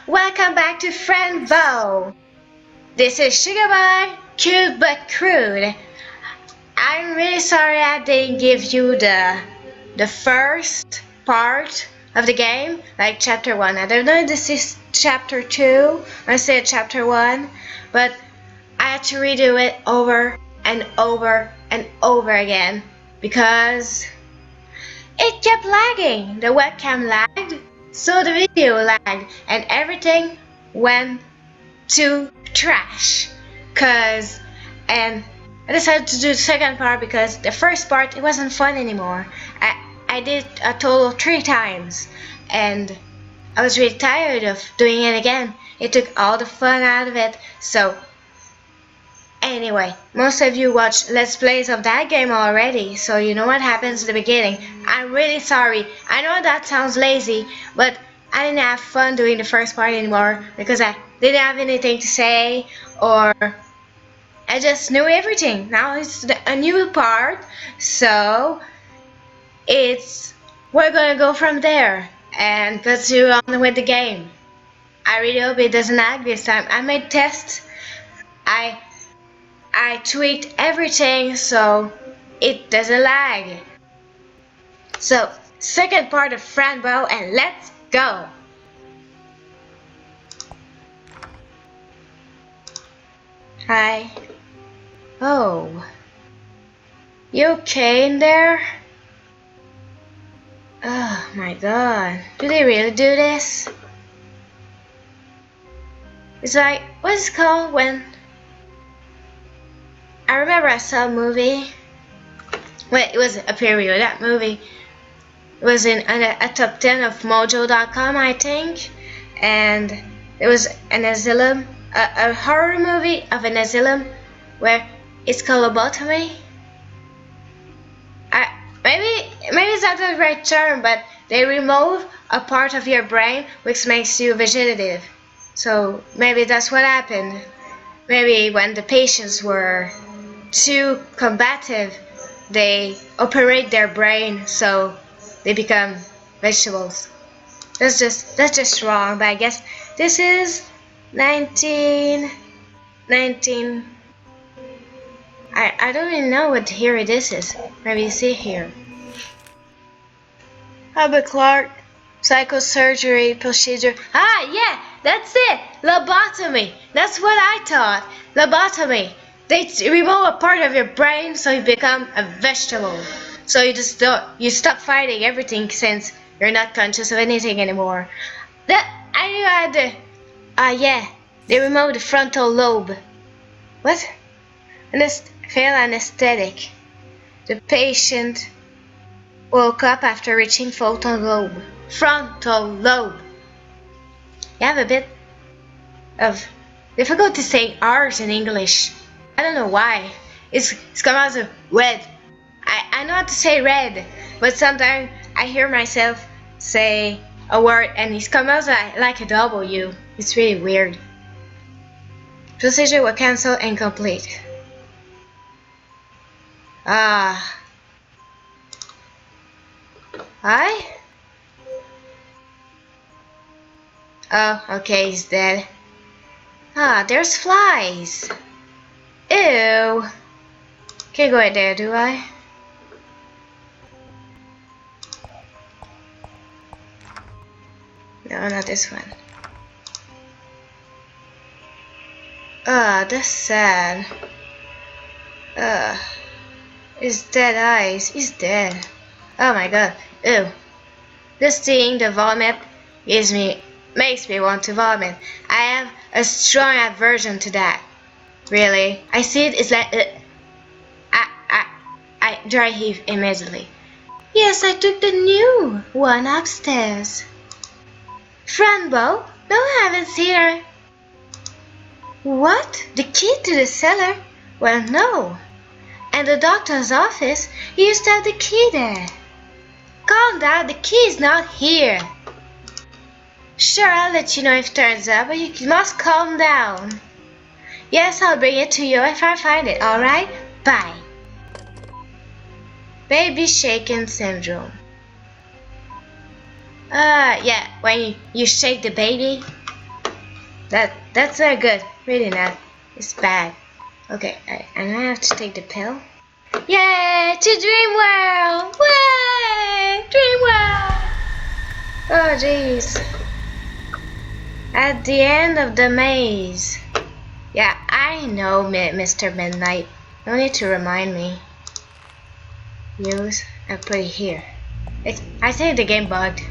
Welcome back to Fran Bow. This is Sugar Boy, cute but crude. I'm really sorry I didn't give you the first part of the game, like chapter 1. I don't know if this is chapter 2 or say chapter 1, but I had to redo it over and over and over again because it kept lagging. The webcam lagged, so the video lagged, and everything went to trash. And I decided to do the second part because the first part it wasn't fun anymore. I did a total of 3 times, and I was really tired of doing it again. It took all the fun out of it. So anyway, most of you watch Let's Plays of that game already, so you know what happens at the beginning. I'm really sorry. I know that sounds lazy, but I didn't have fun doing the first part anymore because I didn't have anything to say, or I just knew everything. Now it's a new part, so we're gonna go from there and continue on with the game. I really hope it doesn't lag this time. I made tests. I tweaked everything so it doesn't lag. So, second part of Fran Bow, and let's go! Hi. Oh. You okay in there? Oh my god. Do they really do this? It's like, what's it called when... I remember I saw a movie. Well, it was a period. That movie was in a top 10 of Mojo.com, I think. And it was an asylum, a horror movie of an asylum where it's called lobotomy. Maybe it's not the right term, but they remove a part of your brain which makes you vegetative. So maybe that's what happened. Maybe when the patients were too combative, they operate their brain so they become vegetables. That's just wrong, but I guess this is 19. I don't even know what year this is. Maybe you see here. Albert Clark, psychosurgery procedure. Ah, yeah, that's it. Lobotomy. That's what I thought. Lobotomy. They remove a part of your brain so you become a vegetable. So you stop fighting everything since you're not conscious of anything anymore. I knew I had the yeah, they removed the frontal lobe. What? Failed anesthetic. The patient woke up after reaching frontal lobe. Frontal lobe. You have a bit of difficulty saying R's in English. I don't know why. It's come out as red. I know how to say red, but sometimes I hear myself say a word and it comes out like a W. It's really weird. Procedure was cancelled and complete. Ah. Hi? Oh, okay, he's dead. Ah, there's flies. Ew. Can't go right there, do I? No, not this one. Ah, that's sad. His dead eyes. He's dead. Oh my god. Ew. Just seeing the vomit makes me want to vomit. I have a strong aversion to that. Really. I see it, it's like I dry heave immediately. Yes, I took the new one upstairs. Fran Bow? No, I haven't seen her. What? The key to the cellar? Well, no. And the doctor's office, he used to have the key there. Calm down, the key is not here. Sure, I'll let you know if it turns up, but you must calm down. Yes, I'll bring it to you if I find it, alright? Bye. Baby shaken syndrome. Yeah, when you shake the baby, That's not good. Really not. It's bad. Okay, and I have to take the pill. Yay! To Dream World! Way! Dream World! Oh jeez. At the end of the maze. Yeah, I know, Mr. Midnight. No need to remind me. Use and put it here. I think the game bugged.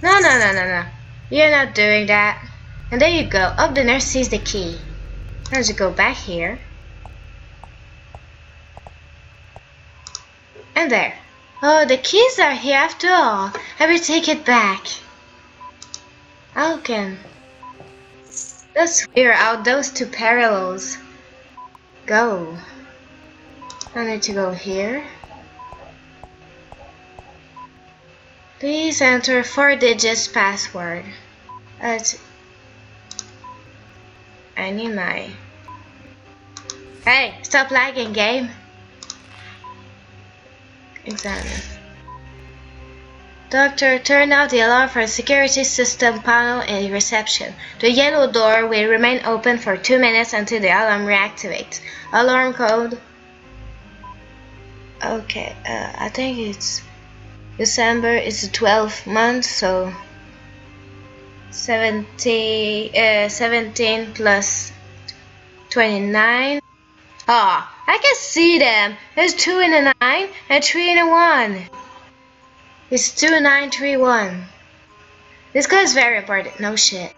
No. You're not doing that. And there you go. Oh, the nurse sees the key. Now just go back here. And there. Oh, the keys are here after all. I will take it back. How can... Let's clear out those two parallels. Go. I need to go here. Please enter 4 digits password. I need my... Hey, stop lagging, game. Examine. Doctor, turn off the alarm for security system panel in reception. The yellow door will remain open for 2 minutes until the alarm reactivates. Alarm code. Okay, I think it's December is the 12th month, so 17 plus 29. Ah, I can see them. There's 2 in a 9 and 3 in a 1. It's 2931. This code is very important. No shit.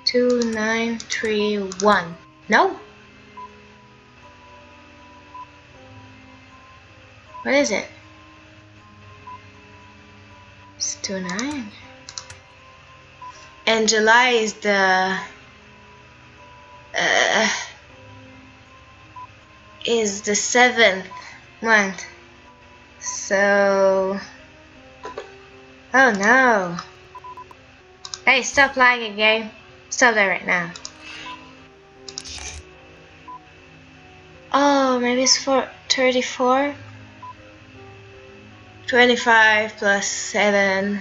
2931. No? What is it? It's 29. And July is the is the 7th month. So oh no. Hey, stop lagging, game. Stop that right now. Oh, maybe it's for 34. 25 plus 7.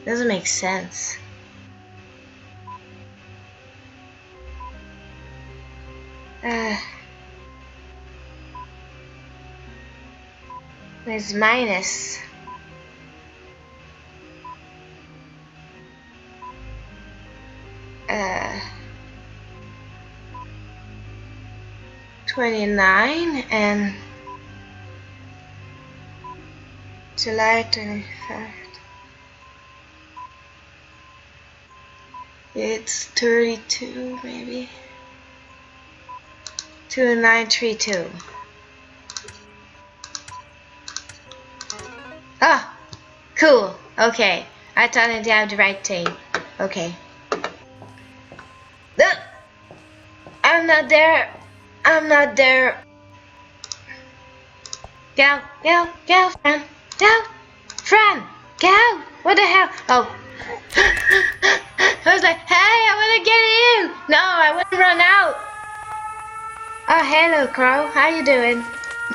Doesn't make sense. It's minus. Uh, 29 and July 25th. It's 32 maybe. 2932. Ah, cool. Okay, I thought I did the right thing. Okay. I'm not there. I'm not there. Go, Fran. Go, Fran. Go. What the hell? Oh. I was like, hey, I wanna get in. No, I wanna run out. Oh, hello, Crow. How you doing?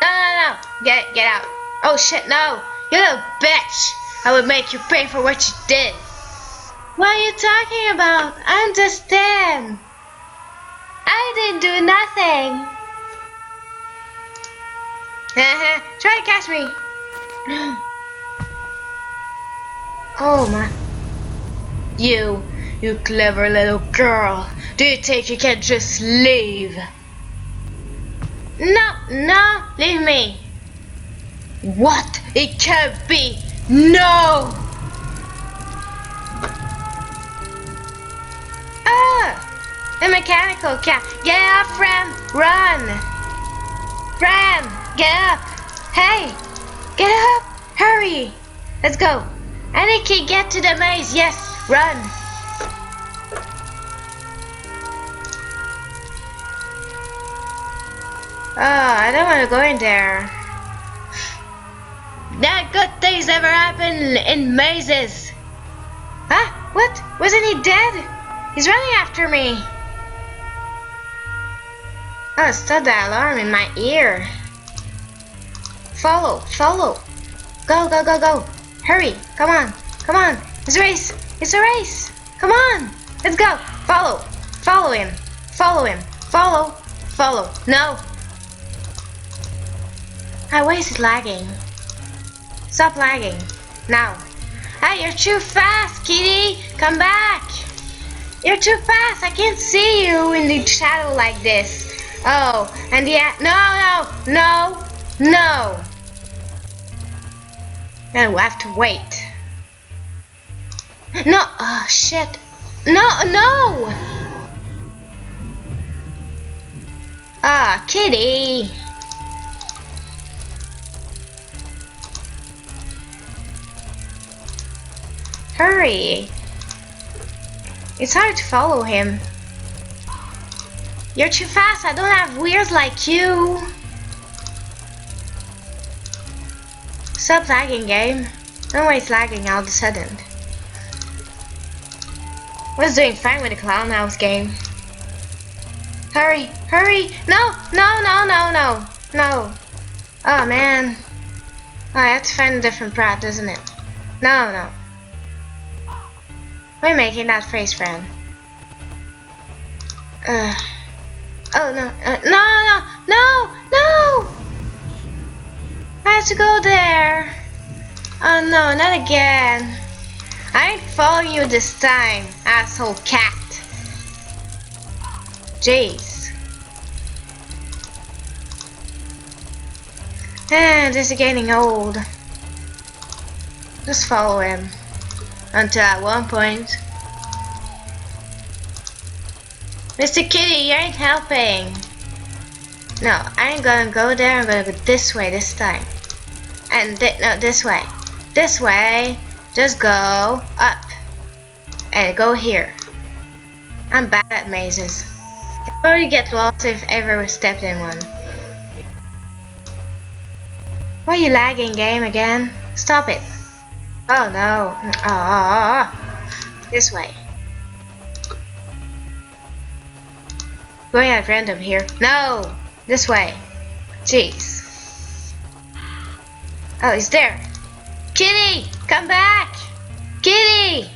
No. Get out. Oh shit, no. You little bitch. I would make you pay for what you did. What are you talking about? I understand. I didn't do nothing. Try to catch me. Oh my. You clever little girl. Do you think you can just leave? No, leave me. What? It can't be. No. The mechanical cat. Get up, Fran. Run. Fran, get up. Hey, get up. Hurry. Let's go. Any kid get to the maze. Yes, run. Oh, I don't want to go in there. Not good things ever happen in mazes. Huh? What? Wasn't he dead? He's running after me. Oh, stop that alarm in my ear. Follow. Go. Hurry, come on. Come on. It's a race. It's a race. Come on. Let's go. Follow. Follow him. Follow him. Follow. Follow. No. Ah, why is it lagging? Stop lagging. Now. Hey, you're too fast, kitty. Come back. You're too fast. I can't see you in the shadow like this. Oh, and yeah. No, no, no, no. Now we have to wait. No. Oh, shit. No, no. Ah, kitty. Hurry. It's hard to follow him. You're too fast. I don't have wheels like you. Stop lagging, game. No way it's lagging all of a sudden. I was doing fine with the clown house game. Hurry, hurry. No, no, no, no, no, no. Oh man. Oh, I have to find a different path, doesn't it? No, no. We're making that face, friend. Oh no, no, no, no, no! I have to go there. Oh no, not again. I ain't following you this time, asshole cat. Jeez. This is getting old. Just follow him. Until at one point. Mr. Kitty, you ain't helping. No, I ain't gonna go there. I'm gonna go this way this time. And no, this way. This way. Just go up. And go here. I'm bad at mazes. I already get lost if ever stepped in one. Why are you lagging, game, again? Stop it. Oh no. This way. Going at random here. No! This way. Jeez. Oh, he's there. Kitty! Come back! Kitty!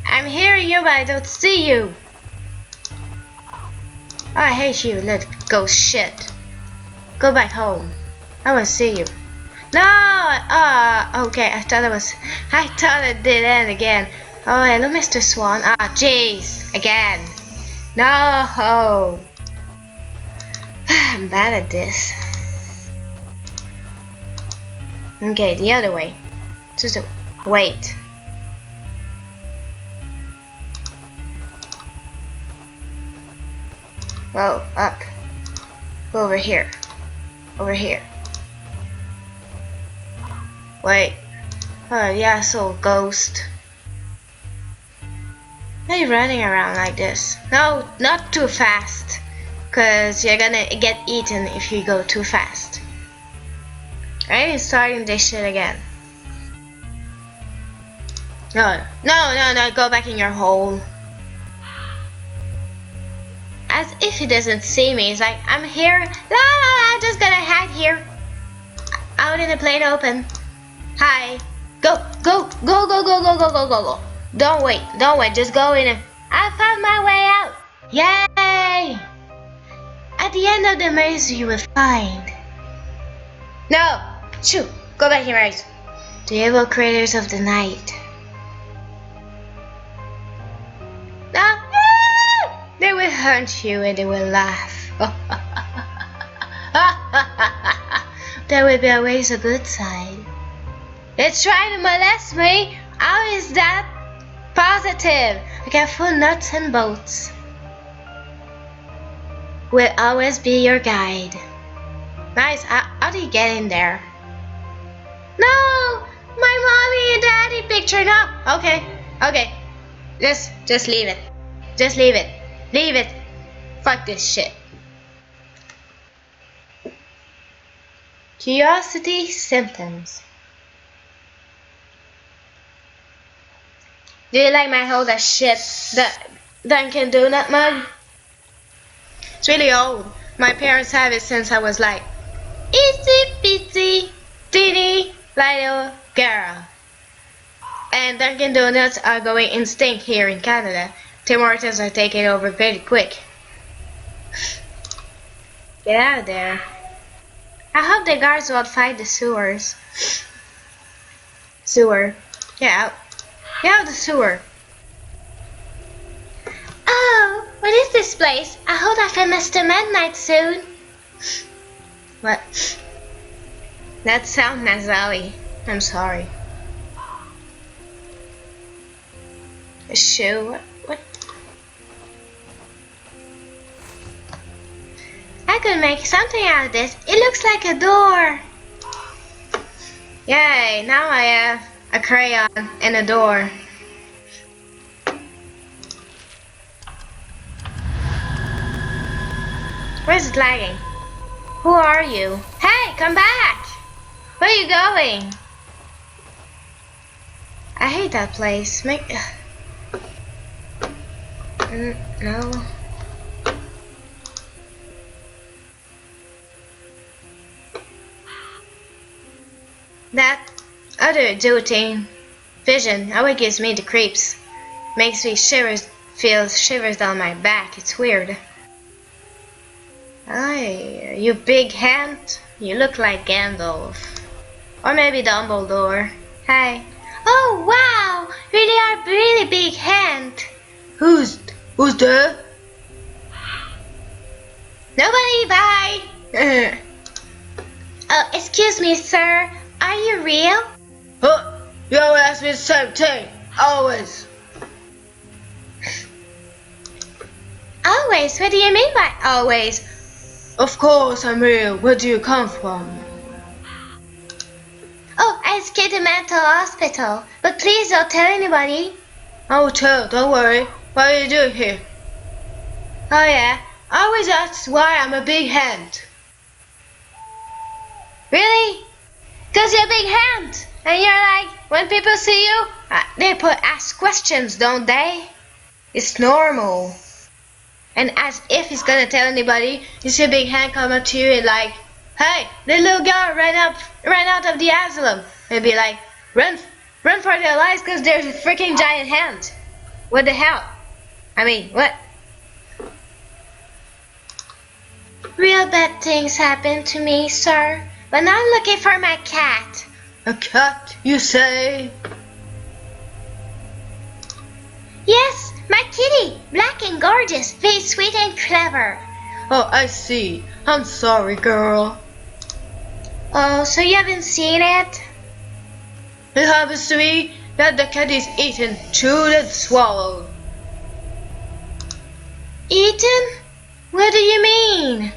I'm hearing you, but I don't see you. Oh, I hate you, little ghost shit. Go back home. I want to see you. No! Okay, I thought it did end again. Oh, hello, Mr. Swan. Ah, jeez. Again. No! I'm bad at this. Okay, the other way. Just wait. Oh, up. Go over here. Over here. Wait. Oh, yeah, so ghost. Why are you running around like this? No, not too fast. Cause you're gonna get eaten if you go too fast. I ain't starting this shit again. No, go back in your hole. As if he doesn't see me. He's like, I'm here. La, I'm just gonna hide here. Out in the plain open. Hi. Go. Don't wait, just go in and I found my way out. Yay! At the end of the maze you will find. No! Shoot! Go back here, guys. The evil creators of the night. No! They will hunt you and they will laugh. There will be always a good side. It's trying to molest me. How is that positive? I got full nuts and bolts. Will always be your guide. Nice. How do you get in there? No, my mommy and daddy picture. No. Okay. Just leave it. Leave it. Fuck this shit. Curiosity symptoms. Do you like my hold that shit? The Dunkin' Donut mug? It's really old. My parents have it since I was like itsy bitsy teeny little girl. And Dunkin' Donuts are going instinct here in Canada. Tim Hortons are taking over pretty quick. Get out of there. I hope the guards won't fight the sewers. Sewer. Get out. Get out of the sewer. Oh, what is this place? I hope I can miss the midnight soon. What? That sounds nasally. I'm sorry. A shoe? What? I could make something out of this. It looks like a door. Yay, now I have a crayon and a door. Where's it lagging? Who are you? Hey, come back! Where are you going? I hate that place. No. That other duty vision always gives me the creeps. Makes me feel shivers down my back. It's weird. Hi, you big hand. You look like Gandalf. Or maybe Dumbledore. Hi. Oh wow! Really are really big hand. Who's there? Nobody, bye! Oh, excuse me, sir. Are you real? Huh? You always ask me the same thing. Always. Always? What do you mean by always? Of course I'm real. Where do you come from? Oh, I escaped the mental hospital. But please don't tell anybody. I will tell, don't worry. What are you doing here? Oh yeah, I always ask why I'm a big hand. Really? Cause you're a big hand. And you're like, when people see you, they ask questions, don't they? It's normal. And as if he's gonna tell anybody, you see a big hand come up to you and like, hey, the little girl ran out of the asylum. And be like, run for their lives cause there's a freaking giant hand. What the hell? I mean, what? Real bad things happen to me, sir. But now I'm looking for my cat. A cat, you say? Yes, my kitty. Black and gorgeous. Very sweet and clever. Oh, I see. I'm sorry, girl. Oh, so you haven't seen it? It happens to me that the cat is eaten, chewed and swallowed. Eaten? What do you mean?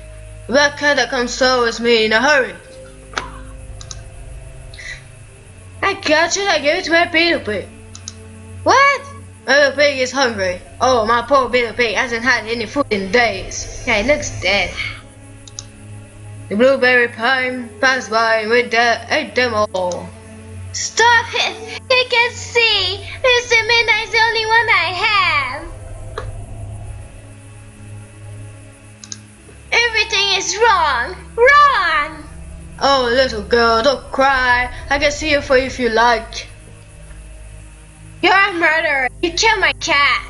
That cat that comes towards me in a hurry. I catch it, I give it to my beetle pig. What? My little pig is hungry. Oh, my poor beetle pig hasn't had any food in days. Yeah, it looks dead. The blueberry pine passed by and we ate them all. Stop it! You can see! Mr. Midnight's the only one I have! Everything is wrong! Wrong! Oh, little girl, don't cry. I can see it for you if you like. You're a murderer. You killed my cat.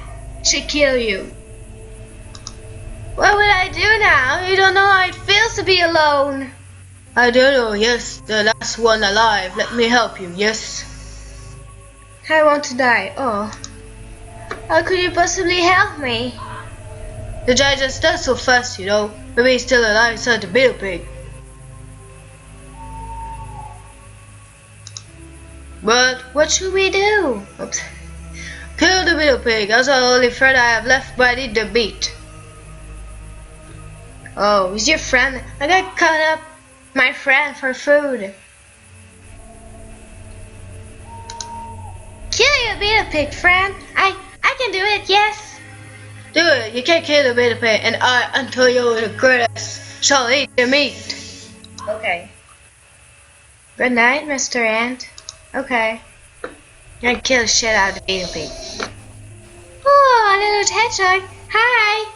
She killed you. What would I do now? You don't know how it feels to be alone. I don't know, yes. The last one alive. Let me help you, yes. I want to die. Oh. How could you possibly help me? The guy just does so fast, you know. Maybe he's still alive inside the beetle pig. But what should we do? Oops. Kill the beetle pig. That's the only friend I have left ready to beat. Oh, he's your friend. I got cut up my friend for food. Kill your beetle pig, friend. I can do it, yes. Do it. You can't kill the beetle pig, and I, until you regret it, shall eat your meat. Okay. Good night, Mr. Ant. Okay. I'm gonna kill the shit out of the beetle pig. Oh, a little hedgehog. Hi.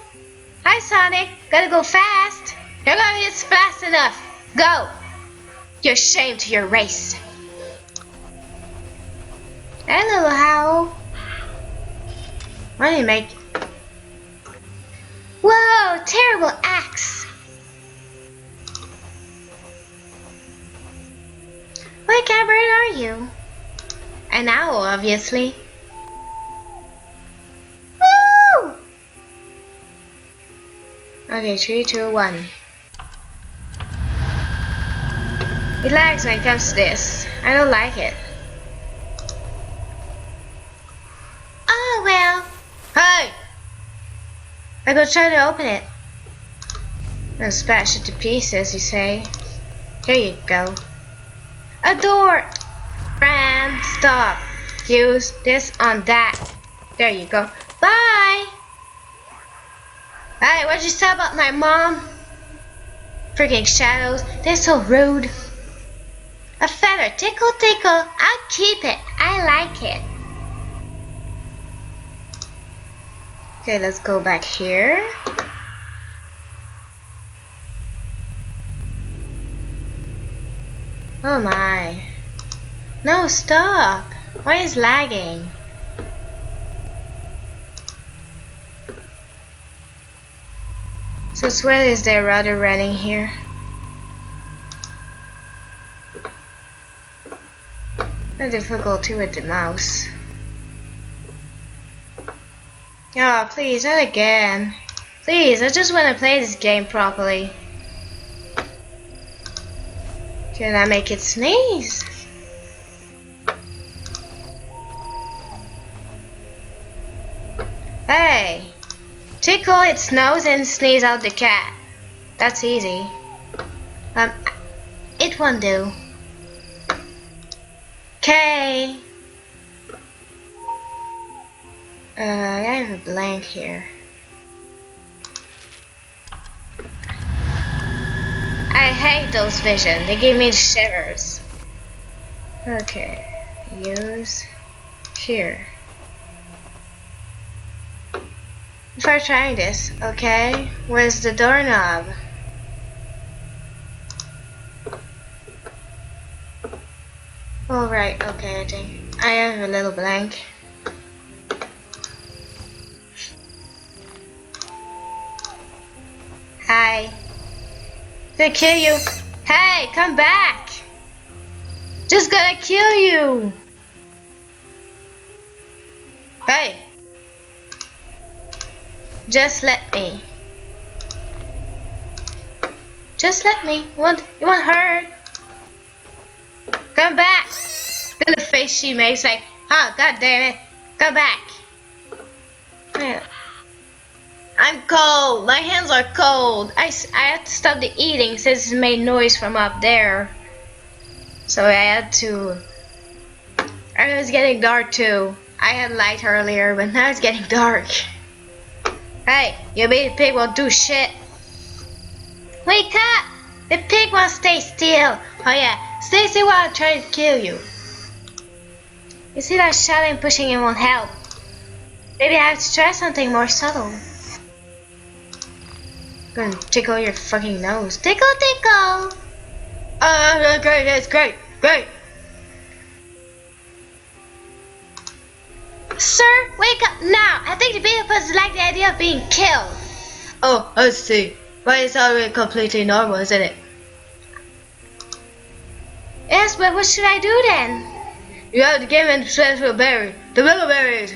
Hi, Sonic. Gotta go fast. You're gonna be fast enough. Go. You're ashamed to your race. Hello, Why do you make... Whoa! Terrible axe! What kind of bird are you? An owl, obviously. Woo! Okay, 3, 2, 1. It lags when it comes to this. I don't like it. Oh well. Hey! I go try to open it. And smash it to pieces, you say. Here you go. A door! Fran, stop. Use this on that. There you go. Bye! Hey, what'd you say about my mom? Freaking shadows. They're so rude. A feather. Tickle, tickle. I'll keep it. I like it. Okay, let's go back here. Oh my. No, stop. Why is lagging? So what is there rather running here? No difficulty with the mouse. Oh, please, not again. Please, I just want to play this game properly. Can I make it sneeze? Hey! Tickle its nose and sneeze out the cat. That's easy. It won't do. Okay. I have a blank here. I hate those visions. They give me shivers. Okay. Use here. Before trying this, okay? Where's the doorknob? Alright, okay, I think I have a little blank. Hi. Gonna kill you. Hey, come back! Just gonna kill you! Hey! Just let me. Just let me. You won't hurt. Come back! Look at the face she makes, like, oh, god damn it. Come back. Yeah. I'm cold. My hands are cold. I had to stop the eating since it made noise from up there. So I had to. And it was getting dark too. I had light earlier, but now it's getting dark. Hey, you baby pig won't do shit. Wake up! The pig won't stay still. Oh yeah, stay still while I try to kill you. You see that shouting and pushing it won't help. Maybe I have to try something more subtle. I'm gonna tickle your fucking nose. Tickle, tickle! Great, that's great, great! Sir, wake up now! I think the baby pugs like the idea of being killed. Oh, I see. But it's already completely normal, isn't it? Yes, but what should I do then? You have to give him the special berry. The berries.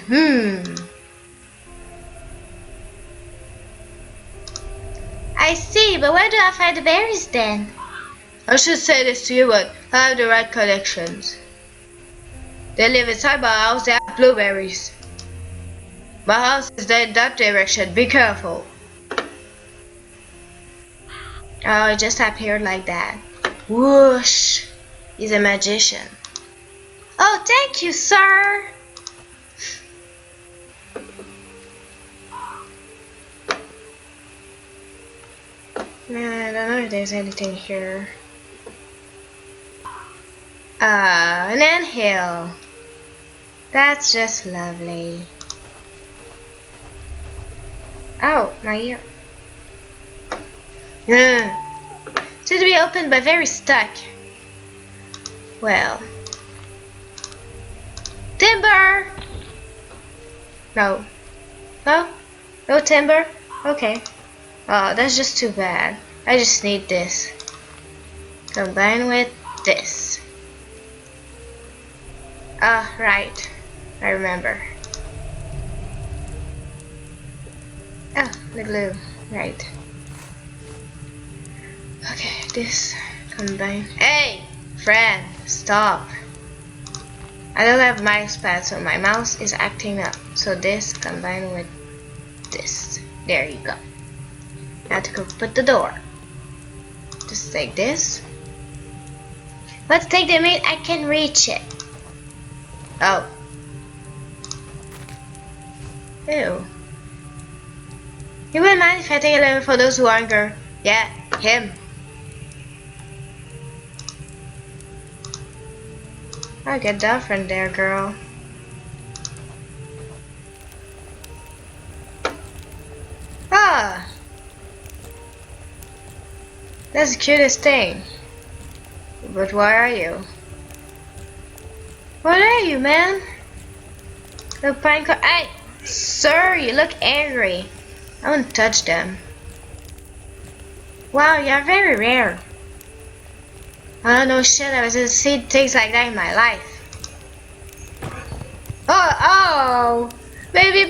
I see, but where do I find the berries then? I should say this to you, but I have the right connections. They live inside my house, they have blueberries. My house is in that direction, be careful. Oh, it just appeared like that. Whoosh! He's a magician. Oh, thank you, sir! I don't know if there's anything here. An anthill. That's just lovely. Oh, my ear. To be opened but very stuck. Well. Timber! No. No? No timber? Okay. Oh, that's just too bad. I just need this. Combine with this. Ah, right. I remember. Oh, the glue. Right. Okay, this combine. Hey! Fran, stop. I don't have mouse pad, so my mouse is acting up. So this combined with this. There you go. Now to go put the door. Just take this. Let's take the meat. I can reach it. Oh. Ew. You wouldn't mind if I take a lemon for those who hunger? Yeah, him. I'll get down from there, girl. Ah! That's the cutest thing. But why are you? What are you, man? The pine cone. Hey! Sir, you look angry. I won't touch them. Wow, you're very rare. I don't know shit, I was just see things like that in my life. Oh! Baby,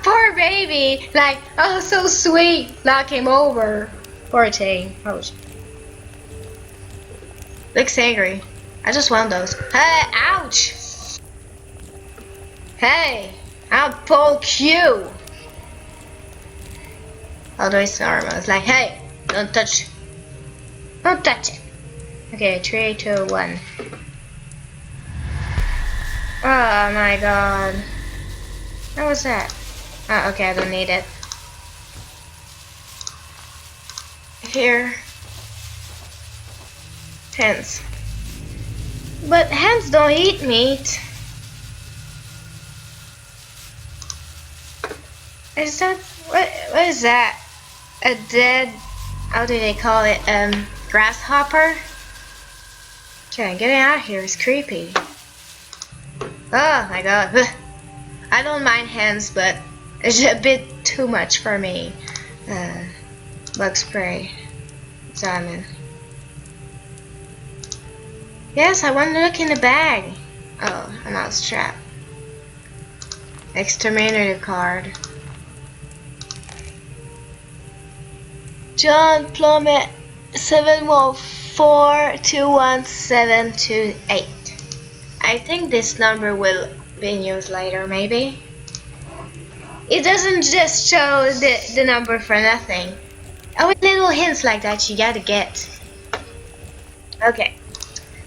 poor baby. Like, oh, so sweet. Knock him over. Poor thing. Oh. Looks angry. I just want those. Hey, ouch! Hey, I'll poke you. Although it's normal. It's like, hey, don't touch. Don't touch it. Okay, 3, 2, 1. Oh my god. What was that? Oh, okay, I don't need it. Here. Hens. But hens don't eat meat. Is that what is that? A dead, how do they call it? Grasshopper? Okay, getting out of here is creepy. Oh my god. I don't mind hens, but it's a bit too much for me. Bug spray. Salmon. Yes, I want to look in the bag. Oh, a mouse trap. Exterminator card. John Plummet 7142178. I think this number will be used later, maybe. It doesn't just show the number for nothing. Oh, with little hints like that you gotta get. Okay,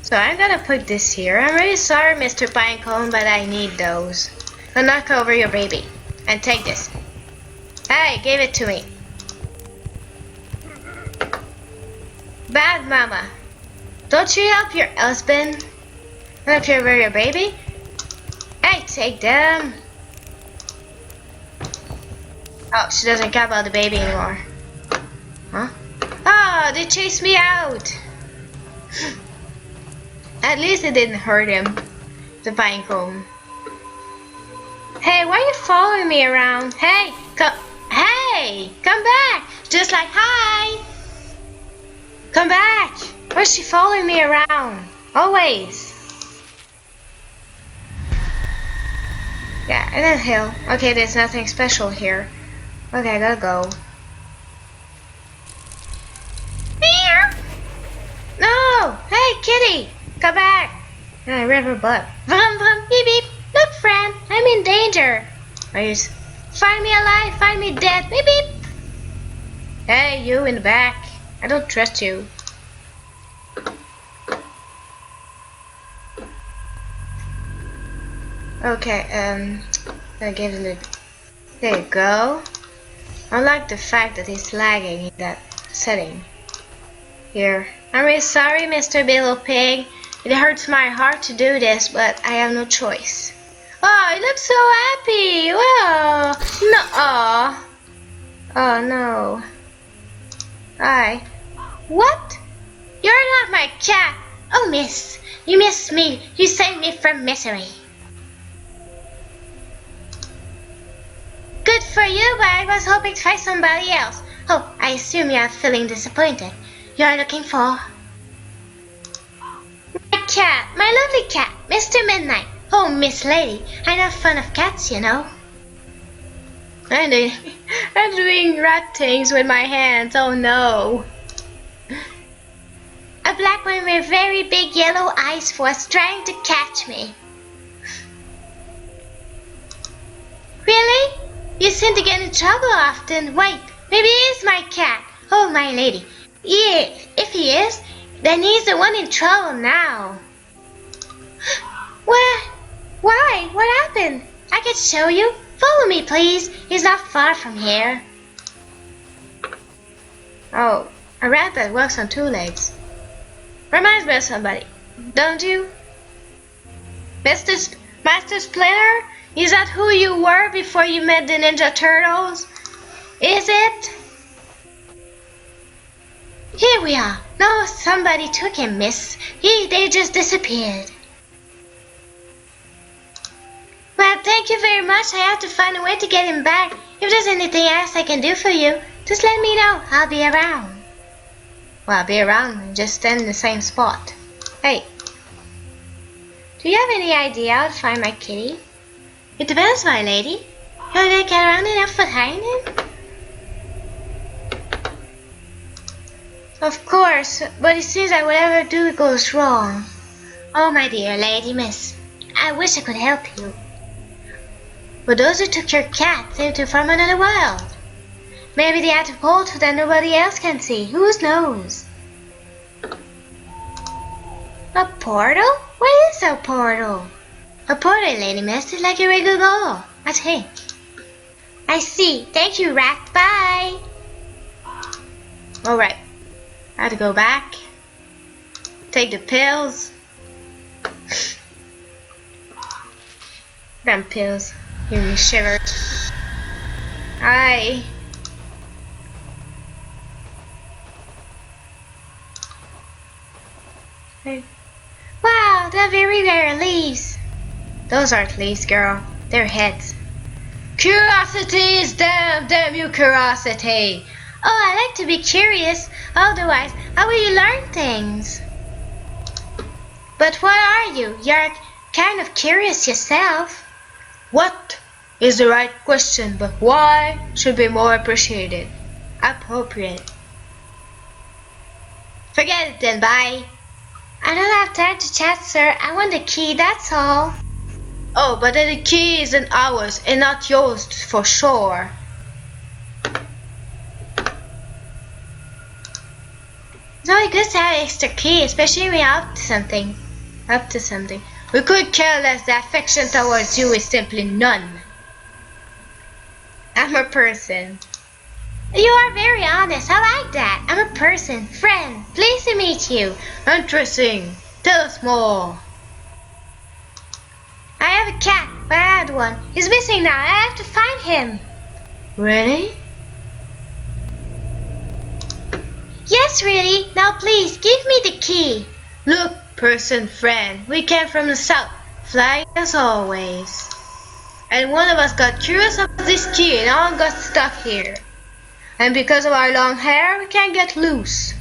so I'm gonna put this here. I'm really sorry, Mr. Pinecone, but I need those. I'll knock over your baby and take this. Hey, give it to me. Bad mama. Don't you help your husband? Not care about your baby? Hey, take them. Oh, she doesn't care about the baby anymore. Huh? Oh, they chased me out. At least it didn't hurt him. The pinecone. Hey, why are you following me around? Hey, come back. Just like, hi. Come back. Why's she following me around? Always. Yeah, and then hill. Okay, there's nothing special here. Okay, I gotta go. Meow. No! Hey, kitty! Come back! And I read her butt. Vrum vrum, beep beep. Look, Fran, I'm in danger. Find me alive, find me dead, beep beep. Hey, you in the back. I don't trust you. Okay, I give him the. There you go. I like the fact that he's lagging in that setting. Here. I'm really sorry, Mr. Billow Pig. It hurts my heart to do this, but I have no choice. Oh, you look so happy. Well, no. Aw. Oh no. Hi. What? You're not my cat. Oh, miss. You missed me. You saved me from misery. Good for you, but I was hoping to find somebody else. Oh, I assume you are feeling disappointed. You are looking for... My cat, my lovely cat, Mr. Midnight. Oh, Miss Lady, I'm not fond of cats, you know. I'm doing rat things with my hands, oh no. A black one with very big yellow eyes was trying to catch me. Really? You seem to get in trouble often. Wait, maybe he is my cat. Oh, my lady. Yeah, if he is, then he's the one in trouble now. What? Why? What happened? I can show you. Follow me, please. He's not far from here. Oh, a rat that walks on two legs. Reminds me of somebody, don't you? Master Splinter? Is that who you were before you met the Ninja Turtles? Is it? Here we are. No, somebody took him, miss. They just disappeared. Well, thank you very much. I have to find a way to get him back. If there's anything else I can do for you, just let me know. I'll be around. Well, I'll be around and just stand in the same spot. Hey, do you have any idea how to find my kitty? It depends, my lady. You'll get around enough for hiding him? Of course, but it seems that whatever I do goes wrong. Oh, my dear lady miss, I wish I could help you. But those who took your cat seem to from another world. Maybe they had a portal that nobody else can see. Who knows? A portal? What is a portal? A portal, lady miss, is like a regular door, I think. I see. Thank you, rat. Bye. Alright. I have to go back. Take the pills. Damn pills. Give me shivers. Hi. Hey. Wow, they're very rare leaves. Those aren't leaves, girl. They're heads. Curiosity is damn you curiosity. Oh, I like to be curious. Otherwise, how will you learn things? But what are you? You're kind of curious yourself. What is the right question, but why should be more appreciated? Appropriate. Forget it then, bye. I don't have time to chat, sir. I want the key, that's all. Oh, but then the key isn't ours and not yours for sure. It's always good to have an extra key, especially when you're up to something. We could care less. The affection towards you is simply none. I'm a person. You are very honest. I like that. I'm a person. Friend. Pleased to meet you. Interesting. Tell us more. I have a cat, but I had one. He's missing now. I have to find him. Really? Yes, really. Now please, give me the key. Look, person friend, we came from the south, flying as always. And one of us got curious about this key and all got stuck here. And because of our long hair, we can't get loose.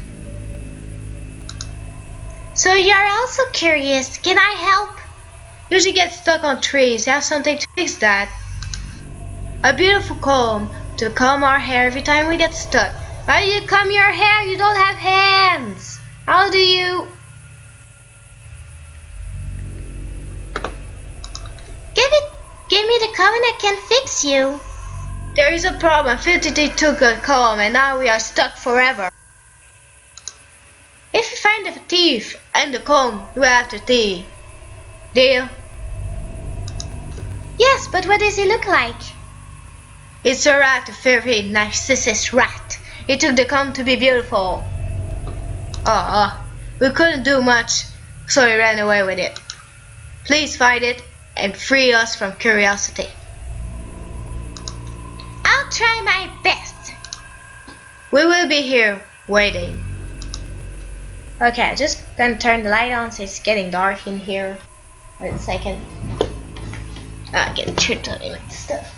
So you're also curious. Can I help? Usually get stuck on trees. You have something to fix that. A beautiful comb to comb our hair every time we get stuck. How do you comb your hair? You don't have hands. How do you? Give me the comb and I can fix you. There is a problem. Filthy took a comb and now we are stuck forever. If you find the thief and the comb, you have the tea. Deal? Yes, but what does he look like? It's a rat, a very narcissist rat. He took the comb to be beautiful. We couldn't do much, so he ran away with it. Please find it and free us from curiosity. I'll try my best. We will be here waiting. Okay, I'm just gonna turn the light on so it's getting dark in here. Wait a second. I can turn on my stuff.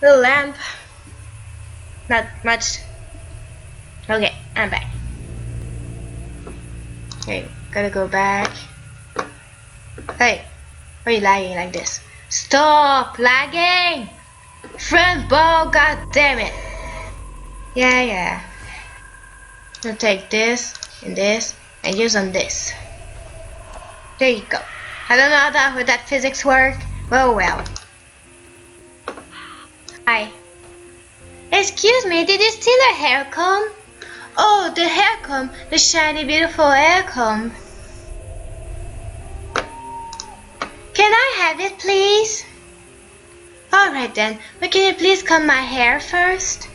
The lamp. Not much. Okay, I'm back. Okay, gotta go back. Hey, why are you lagging like this? Stop lagging! Fran Bow, god damn it! Yeah. I'll take this and use on this. There you go. I don't know how that physics work. Well. Hi. Excuse me, did you steal a hair comb? Oh, the hair comb, the shiny, beautiful hair comb. Can I have it, please? Alright then, but can you please comb my hair first?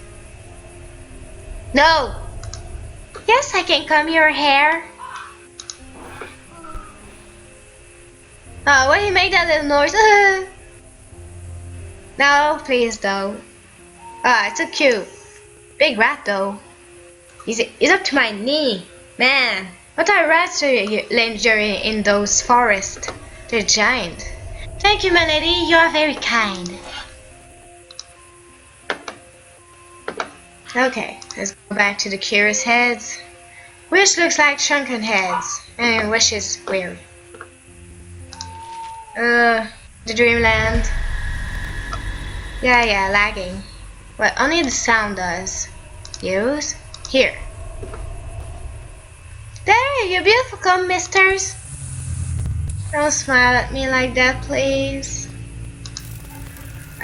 No! Yes, I can comb your hair. Oh, why you make that little noise? No, please though. Ah, it's so cute. Big rat though. He's up to my knee. Man, what are rats enduring in those forests? They're giant. Thank you, my lady. You are very kind. Okay, let's go back to the curious heads. Which looks like shrunken heads, and which is weird. The dreamland. Yeah, lagging. Well, only the sound does. Use? Here. There, you beautiful misters. Don't smile at me like that, please.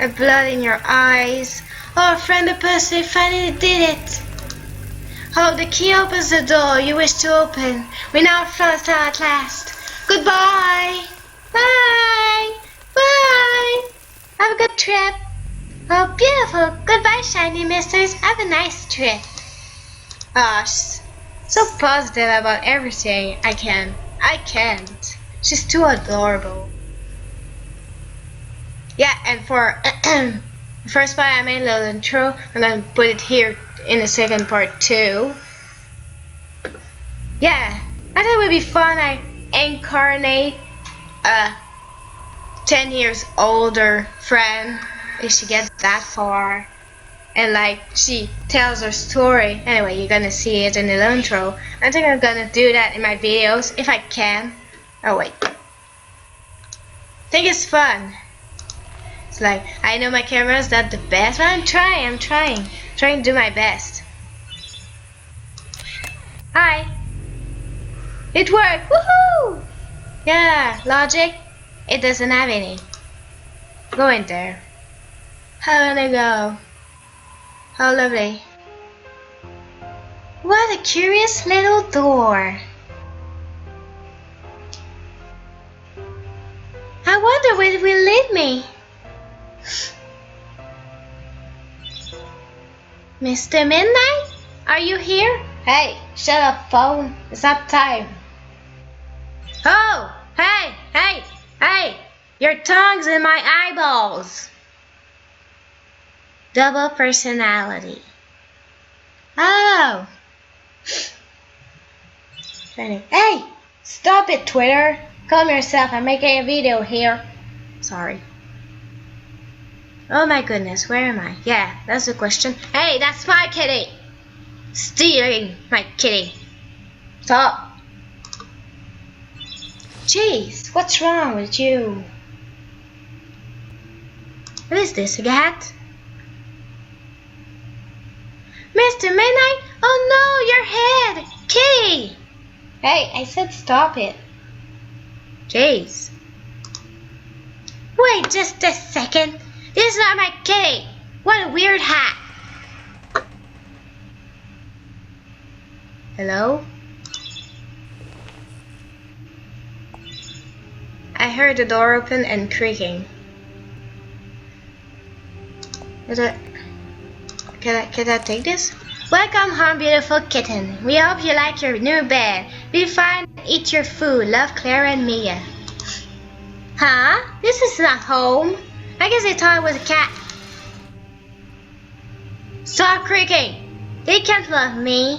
A blood in your eyes. Oh, friend of Percy finally did it. Oh, the key opens the door you wish to open. We now felt at last. Goodbye. Bye. Have a good trip. Oh, beautiful. Goodbye, shiny misters. Have a nice trip. She's so positive about everything. I can't. She's too adorable. Yeah, and for the first part I made a little intro. I'm gonna put it here in the second part too. Yeah, I thought it would be fun. I incarnate a 10 years older friend if she gets that far. And like she tells her story. Anyway, you're gonna see it in the intro. I think I'm gonna do that in my videos if I can. Oh wait. I think it's fun. It's like I know my camera's not the best, but I'm trying to do my best. Hi. It worked. Woohoo! Yeah, logic. It doesn't have any. Go in there. How do I go? How lovely. What a curious little door. I wonder where it will lead me. Mr. Midnight? Are you here? Hey, shut up, phone. It's not time. Oh, hey! Your tongue's in my eyeballs. Double personality. Oh. Hey, stop it, Twitter. Calm yourself. I'm making a video here. Sorry. Oh my goodness, where am I? Yeah, that's the question. Hey, that's my kitty. Stealing my kitty. Stop. Jeez, what's wrong with you? What is this, a cat? Mr. Midnight? Oh no, your head! Kitty! Hey, I said stop it. Jeez. Wait just a second. This is not my kitty. What a weird hat. Hello? I heard the door open and creaking. Can I take this? Welcome home, beautiful kitten. We hope you like your new bed. Be fine and eat your food. Love, Claire and Mia. Huh? This is not home. I guess they thought it was a cat. Stop creaking. They can't love me.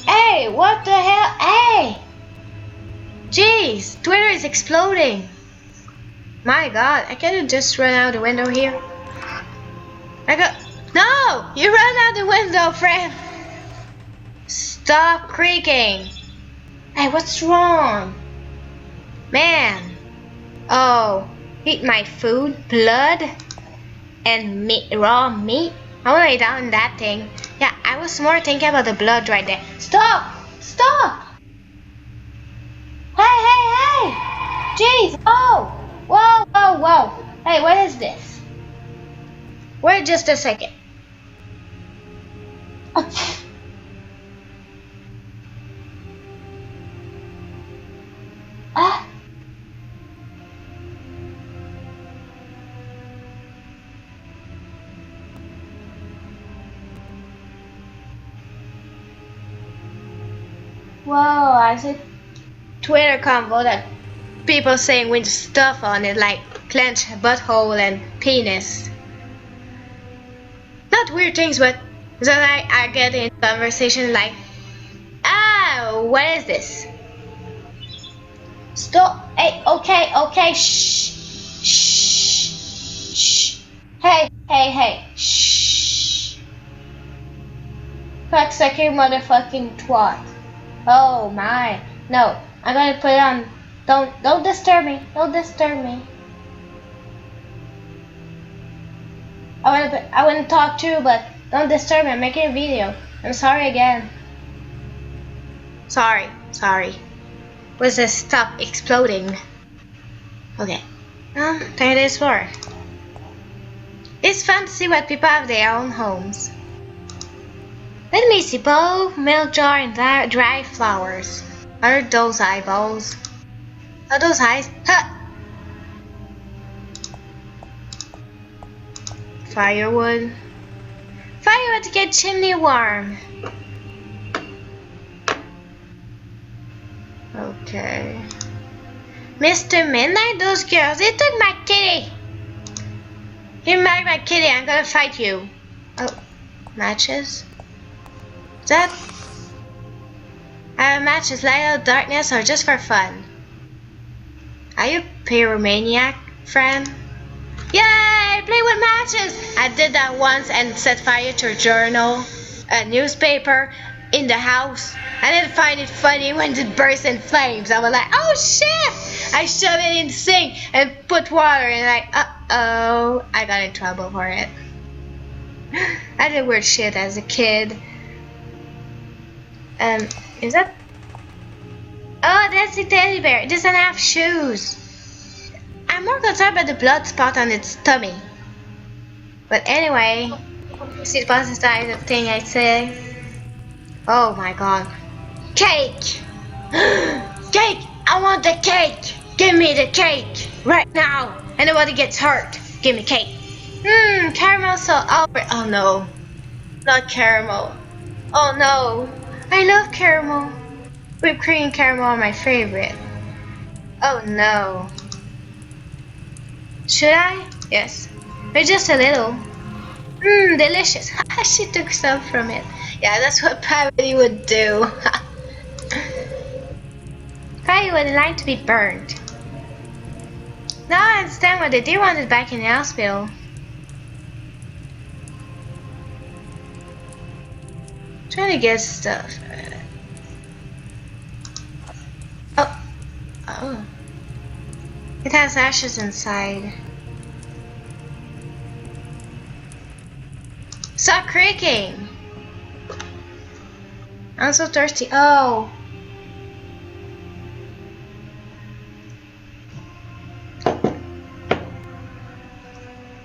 Hey, what the hell? Hey! Jeez, Twitter is exploding. My god, I can't just run out the window here. I got. No! You ran out the window, friend! Stop creaking! Hey, what's wrong? Man! Oh, eat my food, blood, and meat, raw meat? I wanna lay down in that thing. Yeah, I was more thinking about the blood right there. Stop! Stop! Hey, hey, hey! Jeez! Oh! Whoa, whoa, whoa! Hey, what is this? Wait just a second. Ah! Whoa, I see Twitter convo that people saying with stuff on it like clenched butthole and penis. Not weird things, but then I get in conversation like, ah, what is this? Stop. Hey, okay, okay, shh, shh, shh. Hey, hey, hey, shh. Cocksucker motherfucking twat. Oh my. No, I'm gonna put it on. Don't disturb me. Don't disturb me. I wanna talk too, but don't disturb me. I'm making a video. I'm sorry again. Sorry. Was this stop exploding? Okay. There it is for. It's fun to see what people have their own homes. Let me see, bowl, milk jar, and dry flowers. Are those eyeballs? Are those eyes? Huh! Firewood. Firewood to get chimney warm. Okay. Mr. Midnight, those girls, they took my kitty. You married my kitty, I'm gonna fight you. Oh, matches? Is that? Matches light out darkness or just for fun? Are you pyromaniac, friend? Yay! Play with matches! I did that once and set fire to a journal, a newspaper, in the house. I didn't find it funny when it burst in flames. I was like, oh shit! I shoved it in the sink and put water and like, uh-oh. I got in trouble for it. I did weird shit as a kid. Is that? Oh, that's the teddy bear. It doesn't have shoes. I'm more concerned about the blood spot on its tummy. But anyway, see the positive side of the thing I say. Oh my god. Cake! Cake! I want the cake! Give me the cake! Right now! And nobody gets hurt. Give me cake. Caramel so oh no. Not caramel. Oh no. I love caramel. Whipped cream and caramel are my favorite. Oh no. Should I? Yes. But just a little. Delicious. She took some from it. Yeah, that's what Pavity would do. Pavity would like to be burned. Now I understand why they did want it back in the hospital. Trying to get stuff. Oh. It has ashes inside. Stop creaking! I'm so thirsty. Oh.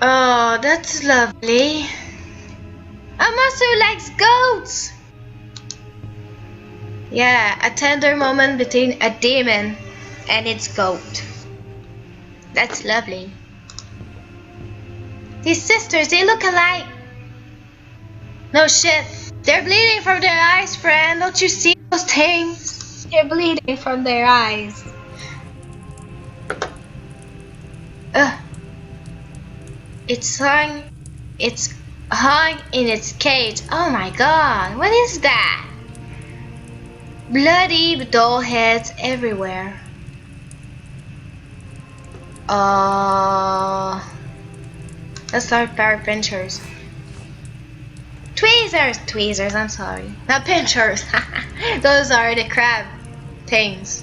Oh, that's lovely. A monster who likes goats! Yeah, a tender moment between a demon and its goat. That's lovely. These sisters, they look alike. No shit. They're bleeding from their eyes, friend. Don't you see those things? They're bleeding from their eyes. Ugh. It's hung in its cage. Oh my god, what is that? Bloody doll heads everywhere. Uh, let's start power pinchers. Tweezers, I'm sorry. Not pinchers. Those are the crab things.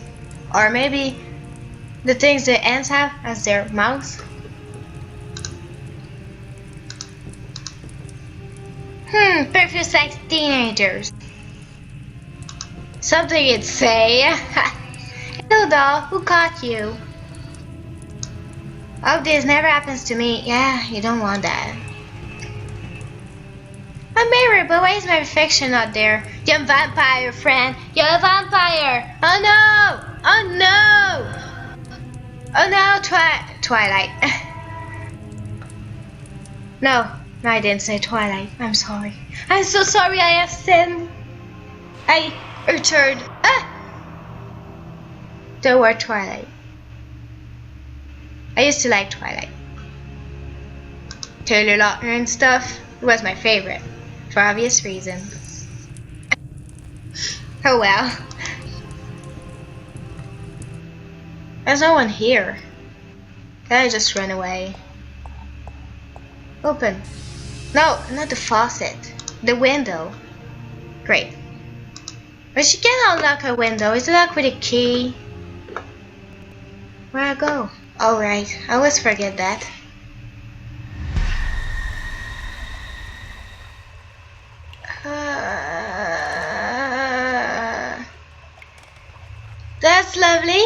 Or maybe the things the ants have as their mouths. Perfect like teenagers. Something you'd say. Hello doll, who caught you? Oh, this never happens to me. Yeah, you don't want that. A mirror, but why is my reflection not there? You're a vampire, friend. You're a vampire. Oh no! Oh no! Oh no, Twilight. No, I didn't say Twilight. I'm sorry. I'm so sorry I have sinned. I uttered the word Twilight. I used to like Twilight. Taylor Lautner and stuff. It was my favorite. For obvious reasons. Oh well. There's no one here. Can I just run away? Open. No, not the faucet. The window. Great. But you can't unlock a window. It's locked with a key. Where I go? Oh right. I always forget that. That's lovely.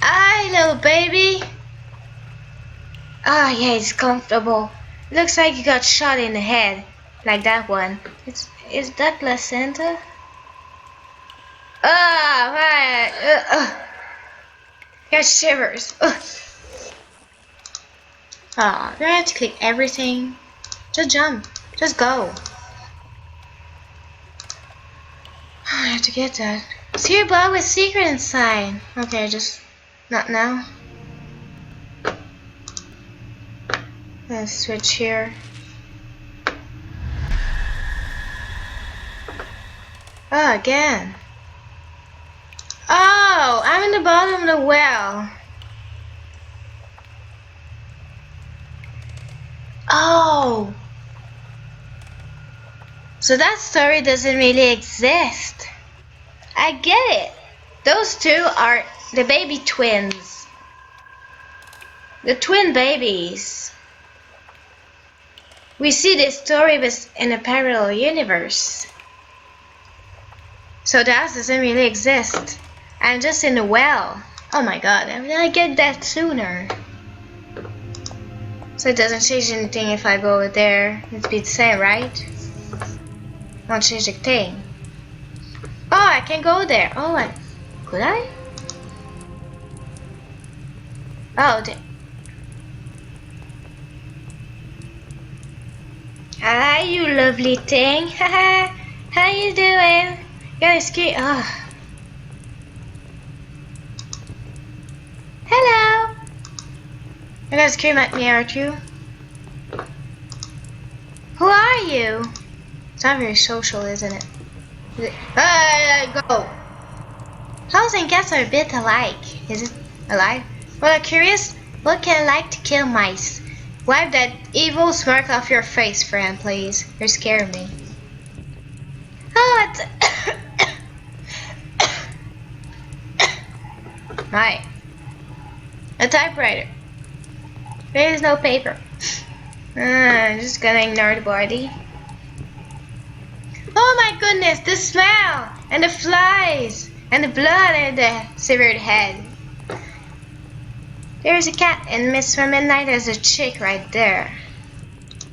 Hi, little baby. Ah, yeah, it's comfortable. Looks like you got shot in the head, like that one. Is that placenta? Ah, right. Got shivers. Ah, do I have to click everything? Just jump. Just go. I have to get that. See your bug with secret inside. Okay, just not now. Let's switch here. Oh, again. Oh, I'm in the bottom of the well. Oh. So that story doesn't really exist. I get it. Those two are the baby twins. The twin babies. We see this story was in a parallel universe. So that doesn't really exist. I'm just in the well. Oh my god, I mean, I get that sooner. So it doesn't change anything if I go over there. It'd be the same, right? Won't change a thing. Oh, I can go there. Oh, could I? Oh, hi, you lovely thing. Haha. How you doing? Gotta scream. Oh. Hello. You're gonna scream at me, aren't you? Who are you? It's not very social, isn't it? Go! Hogs and cats are a bit alike. Is it alive? Well, I'm curious, what can it like to kill mice? Wipe that evil smirk off your face, friend, please. You're scaring me. Oh, it's... Right. A typewriter. There is no paper. I'm just gonna ignore the body. Oh my goodness, the smell! And the flies! And the blood and the severed head. There's a cat in Miss Midnight. There's a chick right there.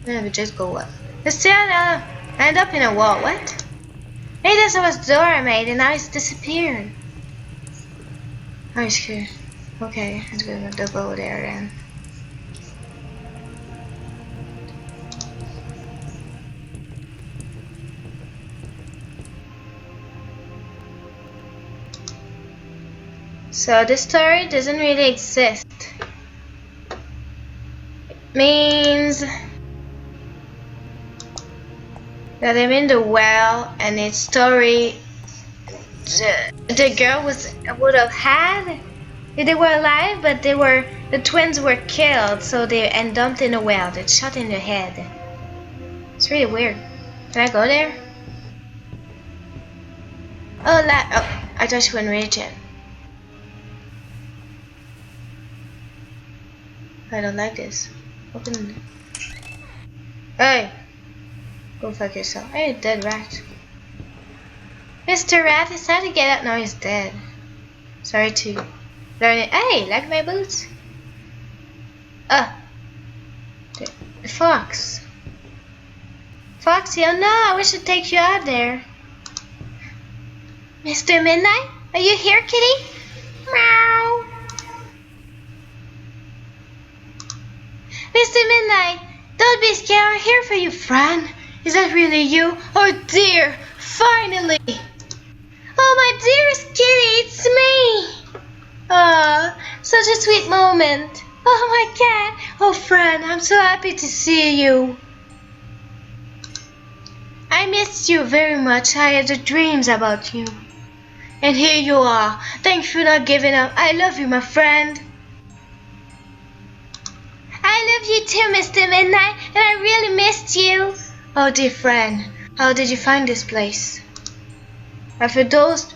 Let me just go up. The stair end up in a wall. What? Maybe this was the door I made and now it's disappeared. Oh, it's here. Okay, I'm gonna go there then. So this story doesn't really exist. It means that I'm in the well and its story the girl would have had They were alive, but the twins were killed, so they and dumped in a well. They shot in the head. It's really weird. Can I go there? Oh, I thought she wouldn't reach it. I don't like this. Open. Hey! Go fuck yourself. Hey, dead rat. Mr. Rat is trying to get out. No, he's dead. Sorry to learn it. Hey, like my boots? The fox. Foxy, oh no, I wish I'd take you out there. Mr. Midnight, are you here, kitty? Meow. Mr. Midnight, don't be scared. I'm here for you, Fran. Is that really you? Oh dear, finally. Oh, my dearest kitty, it's me. Ah, such a sweet moment. Oh my cat. Oh, Fran, I'm so happy to see you. I missed you very much. I had the dreams about you. And here you are. Thanks for not giving up. I love you, my friend. I love you too, Mr. Midnight, and I really missed you. Oh, dear friend, how did you find this place? After those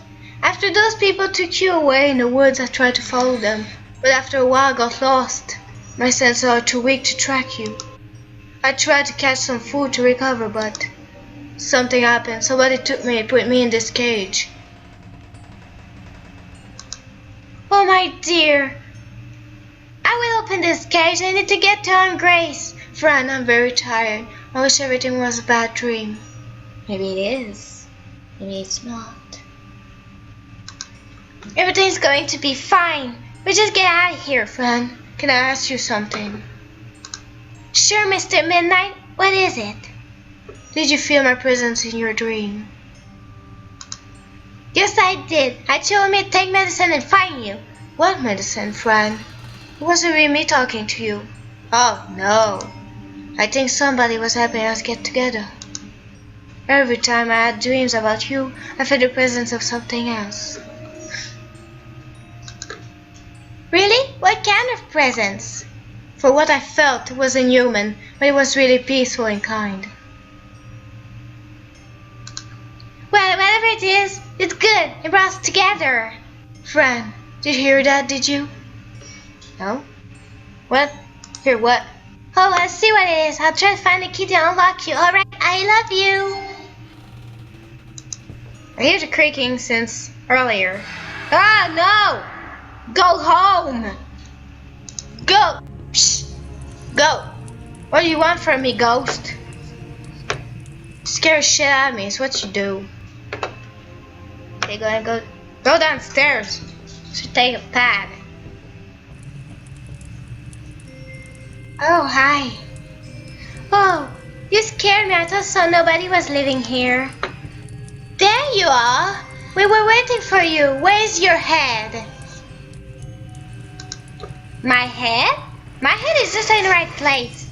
people took you away in the woods, I tried to follow them, but after a while I got lost. My senses are too weak to track you. I tried to catch some food to recover, but something happened. Somebody took me and put me in this cage. Oh, my dear. I will open this cage. I need to get to Aunt Grace. Fran, I'm very tired. I wish everything was a bad dream. Maybe it is. Maybe it's not. Everything's going to be fine. We just get out of here, Fran. Can I ask you something? Sure, Mr. Midnight. What is it? Did you feel my presence in your dream? Yes, I did. I told me to take medicine and find you. What medicine, Fran? It wasn't really me talking to you. Oh, no. I think somebody was helping us get together. Every time I had dreams about you, I felt the presence of something else. Really? What kind of presence? For what I felt, it was inhuman, but it was really peaceful and kind. Well, whatever it is, it's good. It brought us together. Fran, did you hear that, did you? No? What? Hear what? Oh, I'll see what it is. I'll try to find the key to unlock you. Alright, I love you. I hear the creaking since earlier. Ah, no! Go home! Go! Psst! Go! What do you want from me, ghost? Scare shit out of me is what you do. Okay, go downstairs. Should take a pad. Oh, hi. Oh, you scared me. I thought nobody was living here. There you are. We were waiting for you. Where's your head? My head? My head is just in the right place.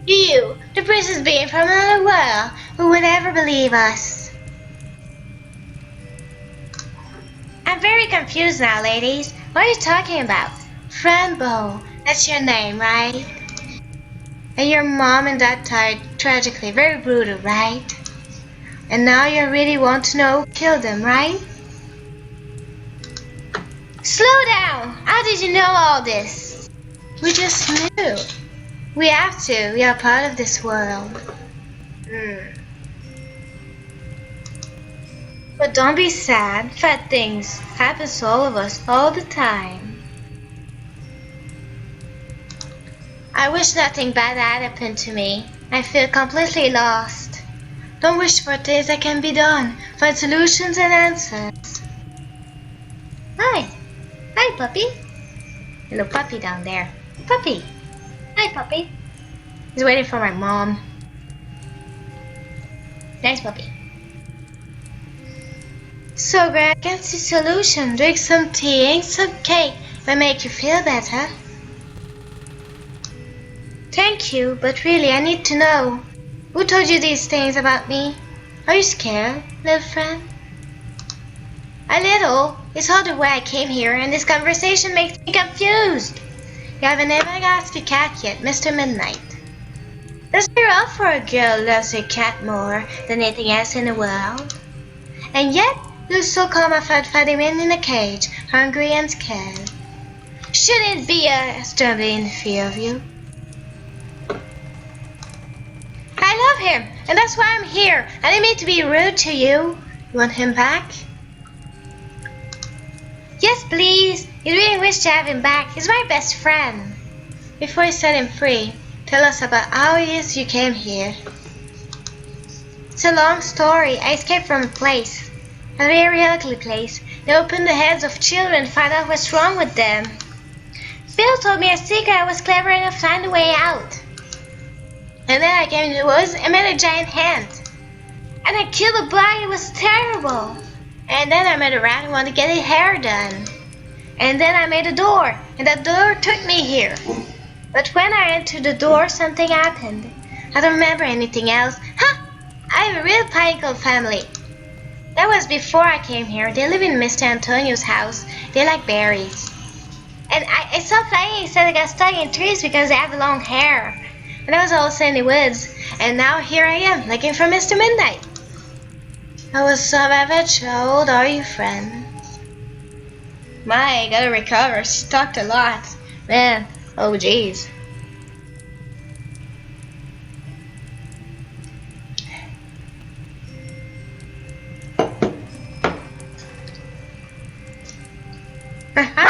You, the princess being from another world, who would ever believe us? I'm very confused now, ladies. What are you talking about? Fran Bow, that's your name, right? And your mom and dad died tragically, very brutal, right? And now you really want to know who killed them, right? Slow down! How did you know all this? We just knew. We have to. We are part of this world. But don't be sad. Bad things happen to all of us all the time. I wish nothing bad had happened to me. I feel completely lost. Don't wish for things that can be done. Find solutions and answers. Hi. Hi, puppy. Little puppy down there. Puppy. Hi, puppy. He's waiting for my mom. Nice puppy. So great. I can see solution. Drink some tea, eat some cake. Will make you feel better. Thank you, but really I need to know. Who told you these things about me? Are you scared, little friend? A little. It's all the way I came here, and this conversation makes me confused. You haven't even asked your cat yet, Mr. Midnight. That's very odd for a girl who loves her cat more than anything else in the world. And yet, you still come about fighting him in a cage, hungry and scared. Shouldn't it be a stumbling in the fear of you? I love him, and that's why I'm here. I didn't mean to be rude to you. You want him back? Yes, please. You really wish to have him back. He's my best friend. Before you set him free, tell us about how it is you came here. It's a long story. I escaped from a place. A very ugly place. They opened the heads of children and find out what's wrong with them. Phil told me a secret. I was clever enough to find a way out. And then I came to the woods and met a giant ant. And I killed a bug. It was terrible. And then I met a rat who wanted to get his hair done. And then I made a door, and that door took me here. But when I entered the door, something happened. I don't remember anything else. Ha! I have a real panical family. That was before I came here. They live in Mr. Antonio's house. They like berries. And I saw flying instead I got stuck in trees because they have long hair. And I was also in the woods. And now here I am, looking for Mr. Midnight. I was so savage. How old are you, friend? My, I gotta recover. She talked a lot. Man, oh jeez. Haha,